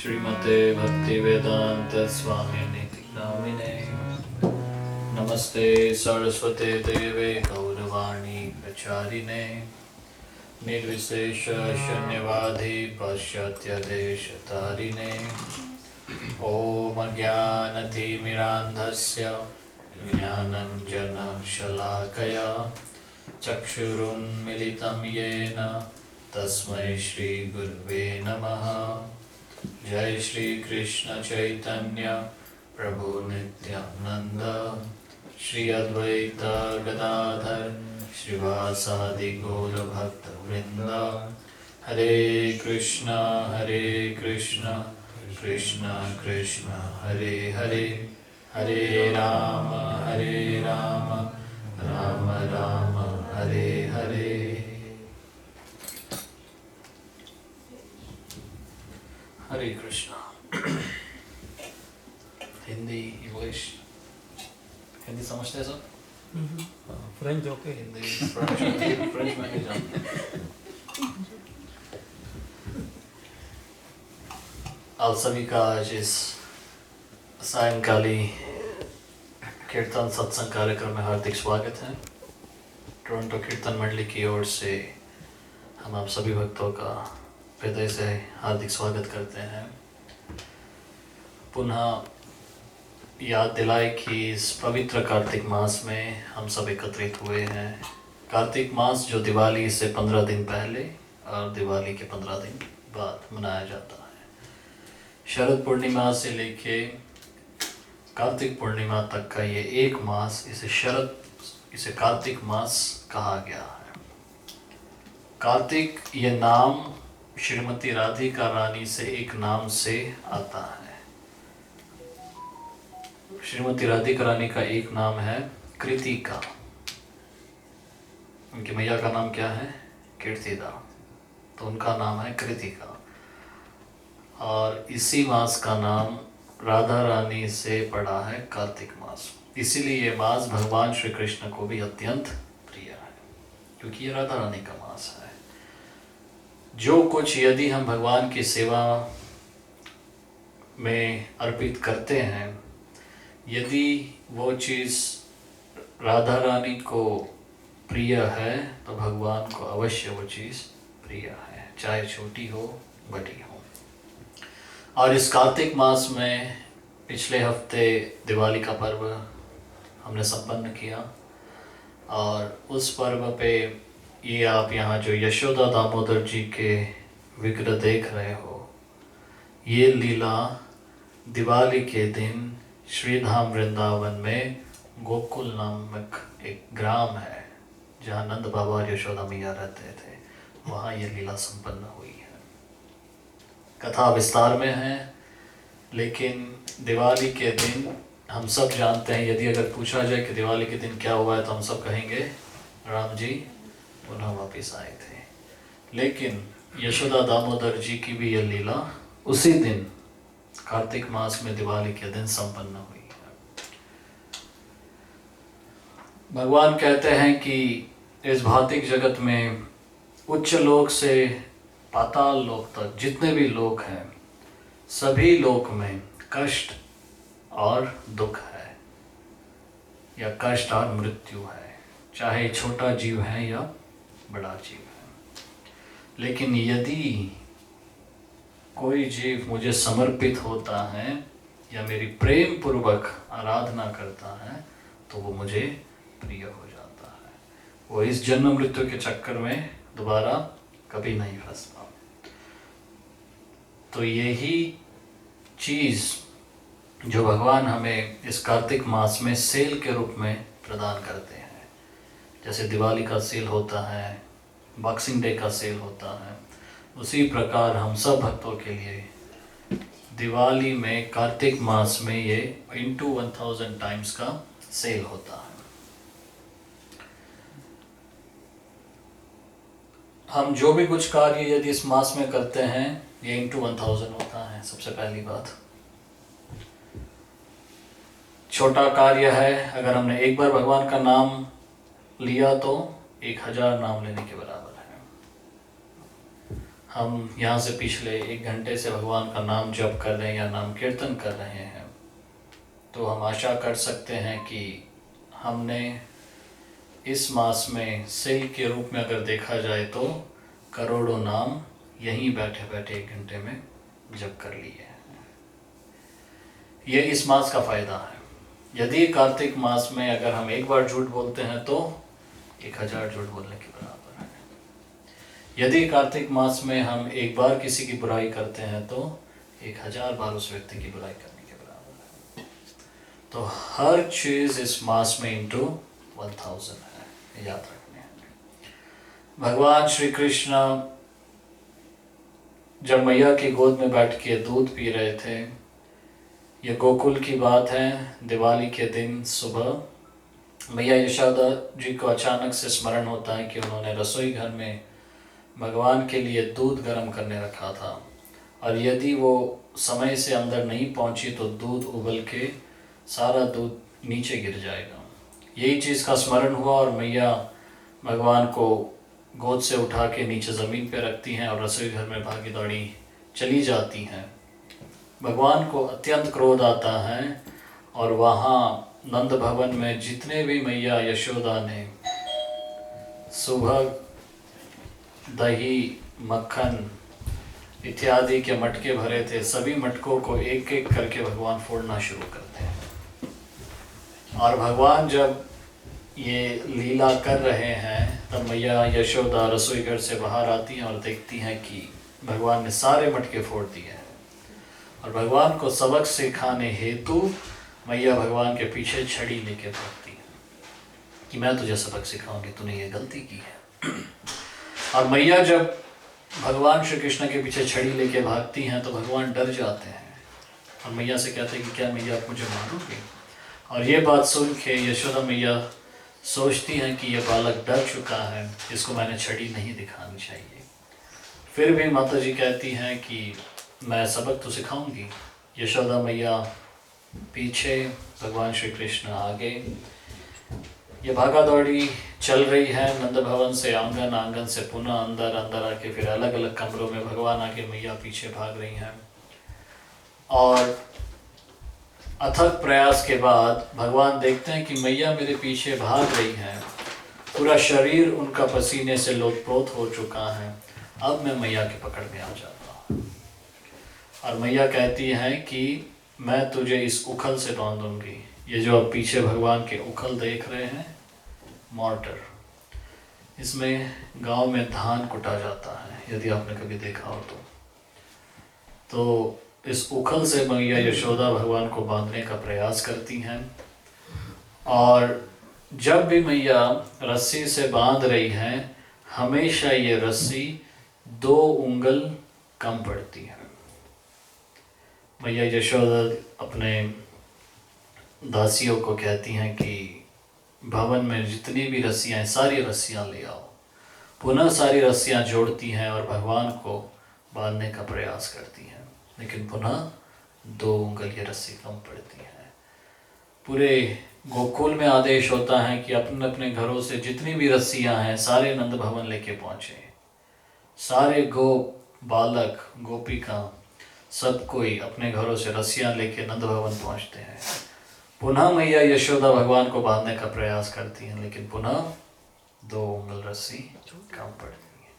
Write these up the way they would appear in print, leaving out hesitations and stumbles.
श्रीमते भक्तिवेदांत स्वामिनिति नामिने। नमस्ते सरस्वते देवे गौरवाणी प्रचारिणे निर्विशेष शून्यवादी पाश्चात्यदेशतारिणे। ओम ज्ञानतिमिरान्धस्य ज्ञानाञ्जनशलाकया चक्षुरुन्मीलितं येन तस्मै श्रीगुरुवे नमः। जय श्री कृष्ण चैतन्य प्रभु नित्यानंद श्री अद्वैत गदाधर श्रीवासादि गौर भक्त वृंद। हरे कृष्ण कृष्ण कृष्ण हरे हरे, हरे राम राम राम हरे हरे। हरे कृष्णा। हिंदी इंग्लिश, हिंदी समझते हैं सब? French okay. हिंदी फ्रेंच में नहीं जानते। आप सभी का आज इस सायंकाली कीर्तन सत्संग कार्यक्रम में हार्दिक स्वागत है। टोरंटो कीर्तन मंडली की ओर से हम आप सभी भक्तों का हृदय से हार्दिक स्वागत करते हैं। पुनः याद दिलाए कि इस पवित्र कार्तिक मास में हम सब एकत्रित हुए हैं। कार्तिक मास जो दिवाली से 15 दिन पहले और दिवाली के 15 दिन बाद मनाया जाता है। शरद पूर्णिमा से लेके कार्तिक पूर्णिमा तक का ये एक मास, इसे कार्तिक मास कहा गया है। कार्तिक ये नाम श्रीमती राधिका रानी से एक नाम से आता है। श्रीमती राधिका रानी का एक नाम है कृतिका। उनकी मैया का नाम क्या है? कीर्तिदा। तो उनका नाम है कृतिका। और इसी मास का नाम राधा रानी से पड़ा है कार्तिक मास। इसीलिए ये मास भगवान श्री कृष्ण को भी अत्यंत प्रिय है, क्योंकि ये राधा रानी का मास है। जो कुछ यदि हम भगवान की सेवा में अर्पित करते हैं, यदि वो चीज़ राधा रानी को प्रिय है तो भगवान को अवश्य वो चीज़ प्रिय है, चाहे छोटी हो बड़ी हो। और इस कार्तिक मास में पिछले हफ्ते दिवाली का पर्व हमने संपन्न किया, और उस पर्व पे ये आप यहाँ जो यशोदा दामोदर जी के विग्रह देख रहे हो, ये लीला दिवाली के दिन श्रीधाम वृंदावन में गोकुल नामक एक ग्राम है जहाँ नंद बाबा और यशोदा मैया रहते थे, वहाँ ये लीला संपन्न हुई है। कथा विस्तार में है, लेकिन दिवाली के दिन हम सब जानते हैं, यदि अगर पूछा जाए कि दिवाली के दिन क्या हुआ है, तो हम सब कहेंगे राम जी पुनः वापिस आए थे। लेकिन यशोदा दामोदर जी की भी यह लीला उसी दिन कार्तिक मास में दिवाली के दिन संपन्न हुई है। भगवान कहते हैं कि इस भौतिक जगत में उच्च लोक से पाताल लोक तक जितने भी लोक हैं, सभी लोक में कष्ट और दुख है, या कष्ट और मृत्यु है, चाहे छोटा जीव है या बड़ा जीव है। लेकिन यदि कोई जीव मुझे समर्पित होता है या मेरी प्रेम पूर्वक आराधना करता है, तो वो मुझे प्रिय हो जाता है। वो इस जन्म मृत्यु के चक्कर में दोबारा कभी नहीं फंसता। तो यही चीज़ जो भगवान हमें इस कार्तिक मास में सेल के रूप में प्रदान करते हैं, जैसे दिवाली का सेल होता है, बॉक्सिंग डे का सेल होता है, उसी प्रकार हम सब भक्तों के लिए दिवाली में कार्तिक मास में ये into 1000 टाइम्स का सेल होता है। हम जो भी कुछ कार्य यदि इस मास में करते हैं, ये into 1000 होता है। सबसे पहली बात, छोटा कार्य है, अगर हमने एक बार भगवान का नाम लिया तो 1000 नाम लेने के बराबर है। हम यहाँ से पिछले 1 घंटे से भगवान का नाम जप कर रहे हैं या नाम कीर्तन कर रहे हैं, तो हम आशा कर सकते हैं कि हमने इस मास में सेल के रूप में अगर देखा जाए तो करोड़ों नाम यहीं बैठे बैठे 1 घंटे में जप कर लिए हैं। ये इस मास का फ़ायदा है। यदि कार्तिक मास में अगर हम एक बार झूठ बोलते हैं तो 1000 झूठ बोलने के बराबर है। यदि कार्तिक मास में हम एक बार किसी की बुराई करते हैं तो 1000 बार उस व्यक्ति की बुराई करने के बराबर है। तो हर चीज़ इस मास में इंटू 1000 है, याद रखने हैं। भगवान श्री कृष्ण जब मैया की गोद में बैठ के दूध पी रहे थे, ये गोकुल की बात है। दिवाली के दिन सुबह मैया यशोदा जी को अचानक से स्मरण होता है कि उन्होंने रसोई घर में भगवान के लिए दूध गर्म करने रखा था, और यदि वो समय से अंदर नहीं पहुंची तो दूध उबल के सारा दूध नीचे गिर जाएगा। यही चीज़ का स्मरण हुआ और मैया भगवान को गोद से उठा के नीचे ज़मीन पे रखती हैं और रसोई घर में भागी दौड़ी चली जाती हैं। भगवान को अत्यंत क्रोध आता है और वहाँ नंद भवन में जितने भी मैया यशोदा ने सुबह दही, मक्खन इत्यादि के मटके भरे थे, सभी मटकों को एक एक करके भगवान फोड़ना शुरू करते हैं। और भगवान जब ये लीला कर रहे हैं तब मैया यशोदा रसोई घर से बाहर आती हैं और देखती हैं कि भगवान ने सारे मटके फोड़ दिए हैं। और भगवान को सबक सिखाने हेतु मैया भगवान के पीछे छड़ी लेके भागती है कि मैं तुझे सबक सिखाऊंगी, तूने ये गलती की है। और मैया जब भगवान श्री कृष्ण के पीछे छड़ी लेके भागती हैं तो भगवान डर जाते हैं और मैया से कहते हैं कि क्या मैया आप मुझे मारोगे। और ये बात सुन के यशोदा मैया सोचती हैं कि ये बालक डर चुका है, इसको मैंने छड़ी नहीं दिखानी चाहिए। फिर भी माता जी कहती हैं कि मैं सबक तो सिखाऊंगी। यशोदा मैया पीछे, भगवान श्री कृष्ण आगे। ये भागा दौड़ी चल रही है नंद भवन से आंगन, आंगन से पुनः अंदर, अंदर आके फिर अलग अलग कमरों में भगवान आगे, मैया पीछे भाग रही हैं। और अथक प्रयास के बाद भगवान देखते हैं कि मैया मेरे पीछे भाग रही हैं, पूरा शरीर उनका पसीने से लोथपोथ हो चुका है, अब मैं मैया के पकड़ में आ जाता हूँ। और मैया कहती हैं कि मैं तुझे इस उखल से बांध दूंगी। ये जो आप पीछे भगवान के उखल देख रहे हैं, मॉर्टर, इसमें गांव में धान कुटा जाता है, यदि आपने कभी देखा हो तो इस उखल से मैया यशोदा भगवान को बांधने का प्रयास करती हैं। और जब भी मैया रस्सी से बांध रही हैं, हमेशा ये रस्सी 2 उंगल कम पड़ती है। मैया यशोदा अपने दासियों को कहती हैं कि भवन में जितनी भी रस्सियाँ हैं, सारी रस्सियाँ ले आओ। पुनः सारी रस्सियाँ जोड़ती हैं और भगवान को बांधने का प्रयास करती हैं, लेकिन पुनः 2 उंगल की रस्सी कम पड़ती है। पूरे गोकुल में आदेश होता है कि अपने अपने घरों से जितनी भी रस्सियाँ हैं सारे नंद भवन लेके पहुँचे। सारे गोप, बालक, गोपिका, सब कोई अपने घरों से रस्सियाँ लेके नंद भवन पहुँचते हैं। पुनः मैया यशोदा भगवान को बांधने का प्रयास करती हैं, लेकिन पुनः 2 उंगल रस्सी कम पड़ती है।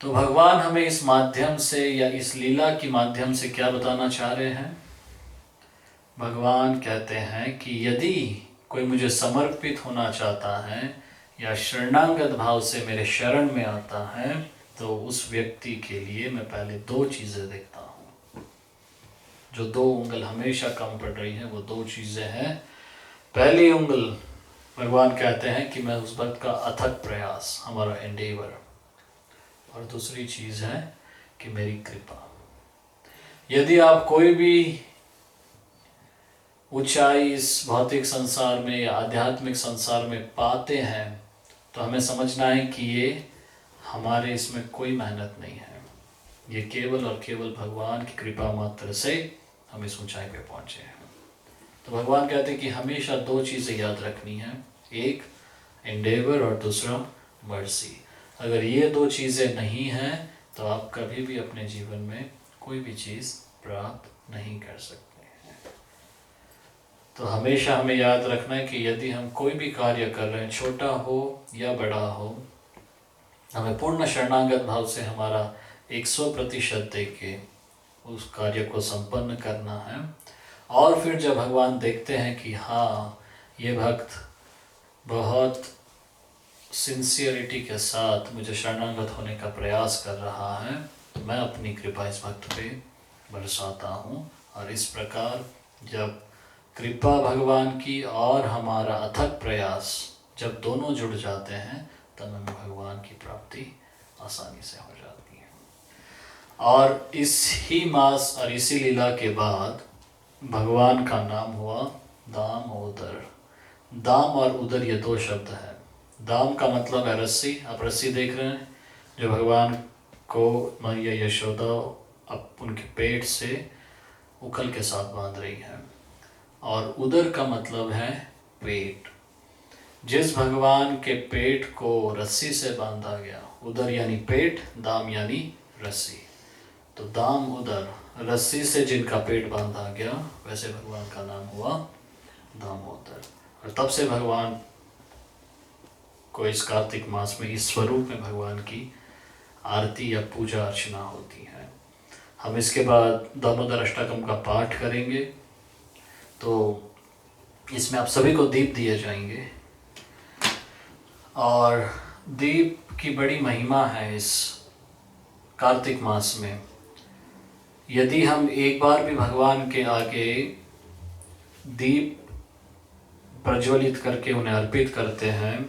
तो भगवान हमें इस माध्यम से या इस लीला के माध्यम से क्या बताना चाह रहे हैं? भगवान कहते हैं कि यदि कोई मुझे समर्पित होना चाहता है या शरणागत भाव से मेरे शरण में आता है तो उस व्यक्ति के लिए मैं पहले 2 चीज़ें देखता हूँ। जो 2 उंगल हमेशा कम पड़ रही है वो 2 चीज़ें हैं। पहली उंगल भगवान कहते हैं कि मैं उस भक्त का अथक प्रयास, हमारा एंडेवर, और दूसरी चीज़ है कि मेरी कृपा। यदि आप कोई भी ऊंचाई इस भौतिक संसार में या आध्यात्मिक संसार में पाते हैं तो हमें समझना है कि ये हमारे इसमें कोई मेहनत नहीं है, ये केवल और केवल भगवान की कृपा मात्र से हम इस ऊंचाई पे पहुँचे हैं। तो भगवान कहते हैं कि हमेशा 2 चीज़ें याद रखनी है, एक एंडेवर और दूसरा मर्सी। अगर ये दो चीज़ें नहीं हैं तो आप कभी भी अपने जीवन में कोई भी चीज़ प्राप्त नहीं कर सकते हैं। तो हमेशा हमें याद रखना है कि यदि हम कोई भी कार्य कर रहे हैं, छोटा हो या बड़ा हो, हमें पूर्ण शरणागत भाव से हमारा 100% दे के उस कार्य को संपन्न करना है। और फिर जब भगवान देखते हैं कि हाँ, ये भक्त बहुत सिंसियरिटी के साथ मुझे शरणागत होने का प्रयास कर रहा है, तो मैं अपनी कृपा इस भक्त पे बरसाता हूँ। और इस प्रकार जब कृपा भगवान की और हमारा अथक प्रयास जब दोनों जुड़ जाते हैं, तब हमें भगवान की प्राप्ति आसानी से हो जाती है। और इस ही मास और इसी लीला के बाद भगवान का नाम हुआ दामोदर। दाम और उदर ये दो शब्द हैं। दाम का मतलब है रस्सी। आप रस्सी देख रहे हैं जो भगवान को मैया यशोदा अब उनके पेट से उखल के साथ बांध रही है। और उदर का मतलब है पेट। जिस भगवान के पेट को रस्सी से बांधा गया, उदर यानी पेट, दाम यानी रस्सी, तो दाम उदर, रस्सी से जिनका पेट बांधा गया, वैसे भगवान का नाम हुआ दामोदर। और तब से भगवान को इस कार्तिक मास में इस स्वरूप में भगवान की आरती या पूजा अर्चना होती है। हम इसके बाद दामोदर अष्टकम का पाठ करेंगे, तो इसमें आप सभी को दीप दिए जाएंगे। और दीप की बड़ी महिमा है इस कार्तिक मास में। यदि हम एक बार भी भगवान के आगे दीप प्रज्वलित करके उन्हें अर्पित करते हैं,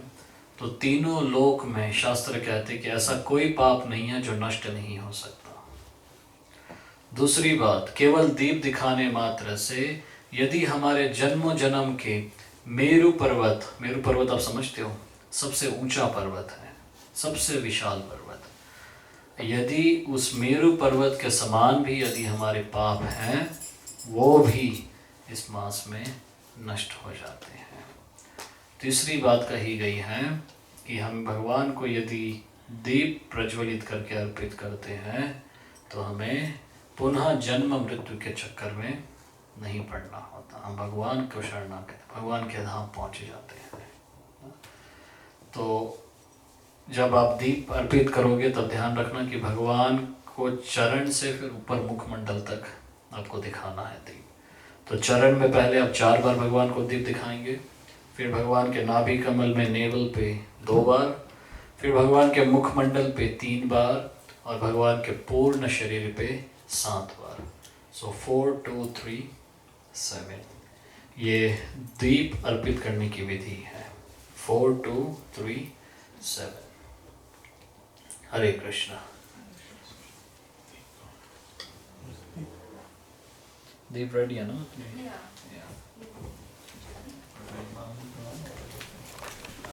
तो तीनों लोक में शास्त्र कहते हैं कि ऐसा कोई पाप नहीं है जो नष्ट नहीं हो सकता। दूसरी बात, केवल दीप दिखाने मात्र से यदि हमारे जन्मों जन्म के मेरु पर्वत आप समझते हो, सबसे ऊंचा पर्वत है, सबसे विशाल पर्वत, यदि उस मेरु पर्वत के समान भी यदि हमारे पाप हैं, वो भी इस मास में नष्ट हो जाते हैं। तीसरी बात कही गई है कि हम भगवान को यदि दीप प्रज्वलित करके अर्पित करते हैं, तो हमें पुनः जन्म मृत्यु के चक्कर में नहीं पड़ना होता। हम भगवान को शरणागत, भगवान के धाम पहुँच जाते हैं। तो जब आप दीप अर्पित करोगे तब ध्यान रखना कि भगवान को चरण से फिर ऊपर मुखमंडल तक आपको दिखाना है दीप। तो चरण में पहले आप 4 बार भगवान को दीप दिखाएंगे, फिर भगवान के नाभि कमल में नेवल पे 2 बार, फिर भगवान के मुखमंडल पे 3 बार, और भगवान के पूर्ण शरीर पे 7 बार। सो 4 2 3 7 ये दीप अर्पित करने की विधि है। 4 2 3 7। हरे कृष्णा। दीप रेडी है ना? Yeah.